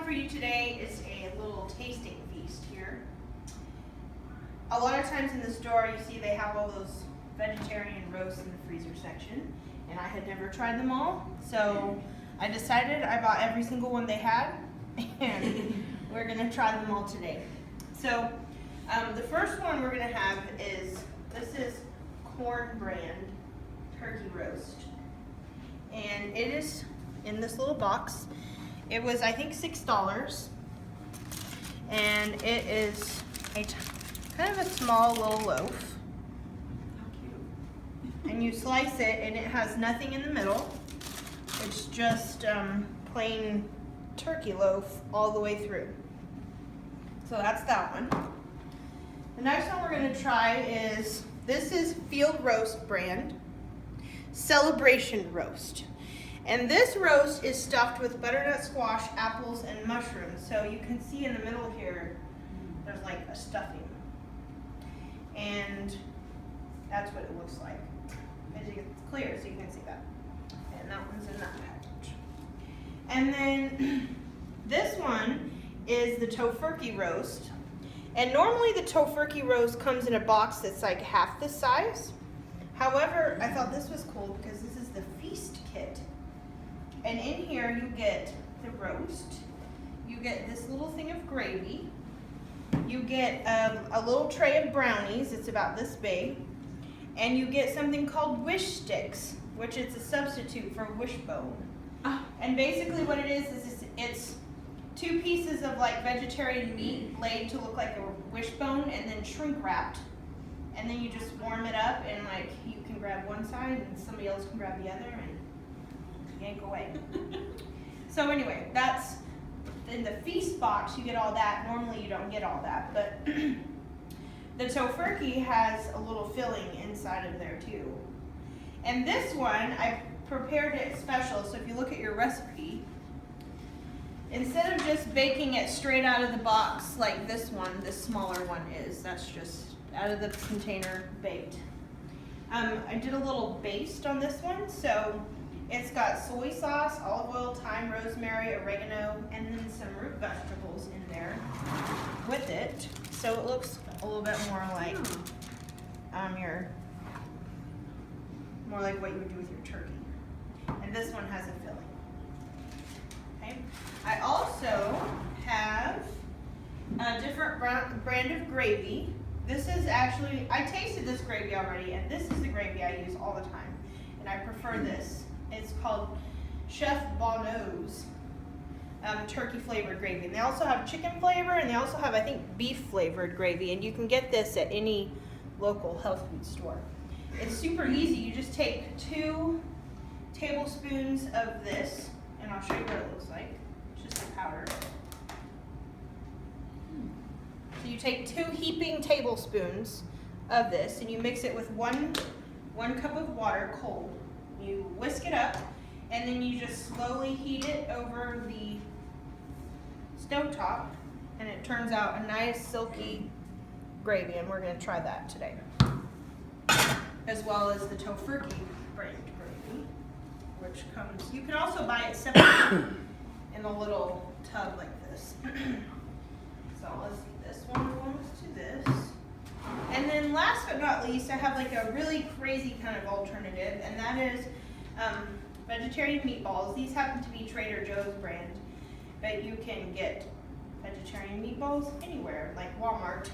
for you today is a little tasting feast here. A lot of times in the store you see they have all those vegetarian roasts in the freezer section, and I had never tried them all, so I decided I bought every single one they had, and we're gonna try them all today. So the first one we're gonna have is, this is Corn Brand turkey roast, and it is in this little box. It was, I think, $6, and it is a kind of a small little loaf. And you slice it, and it has nothing in the middle. It's just plain turkey loaf all the way through. So that's that one. The next one we're going to try is, this is Field Roast Brand Celebration Roast. And this roast is stuffed with butternut squash, apples, and mushrooms. So you can see in the middle here, there's like a stuffing. And that's what it looks like. It's clear, so you can see that. And that one's in that package. And then this one is the Tofurkey roast. And normally the Tofurkey roast comes in a box that's like half this size. However, I thought this was cool because this is the feast kit. And in here you get the roast, you get this little thing of gravy, you get a little tray of brownies, it's about this big, and you get something called wish sticks, which is a substitute for wishbone. And basically what it is it's 2 pieces of like vegetarian meat laid to look like a wishbone and then shrink wrapped. And then you just warm it up, and like you can grab one side and somebody else can grab the other and yank away. So anyway, that's in the feast box, you get all that. Normally you don't get all that, but the Tofurkey has a little filling inside of there too. And this one, I prepared it special, so if you look at your recipe, instead of just baking it straight out of the box like this one, this smaller one is, that's just out of the container baked. I did a little baste on this one, so it's got soy sauce, olive oil, thyme, rosemary, oregano, and then some root vegetables in there with it. So it looks a little bit more like more like what you would do with your turkey. And this one has a filling. Okay. I also have a different brand of gravy. This is actually, I tasted this gravy already, and this is the gravy I use all the time, and I prefer this. It's called Chef Bonneau's turkey flavored gravy. And they also have chicken flavor, and they also have, I think, beef flavored gravy, and you can get this at any local health food store. It's super easy. You just take 2 tablespoons of this, and I'll show you what it looks like. It's just a powder. So you take 2 heaping tablespoons of this, and you mix it with one cup of water cold. You whisk it up, and then you just slowly heat it over the stove top, and it turns out a nice silky gravy, and we're going to try that today. As well as the Tofurkey brand gravy, which comes, you can also buy it separately in a little tub like this. So let's see, this one belongs to this. And then last but not least, I have like a really crazy kind of alternative, and that is vegetarian meatballs. These happen to be Trader Joe's brand, but you can get vegetarian meatballs anywhere, like Walmart.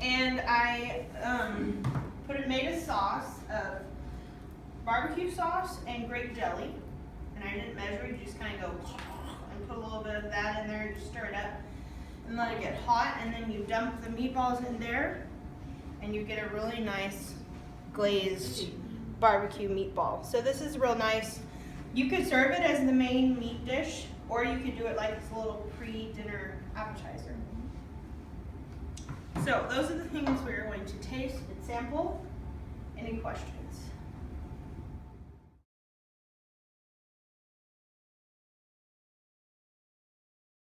And I made a sauce of barbecue sauce and grape jelly, and I didn't measure, you just kind of go and put a little bit of that in there and just stir it up and let it get hot, and then you dump the meatballs in there, and you get a really nice glazed barbecue meatball. So this is real nice. You could serve it as the main meat dish, or you could do it like it's a little pre-dinner appetizer. So those are the things we're going to taste and sample. Any questions?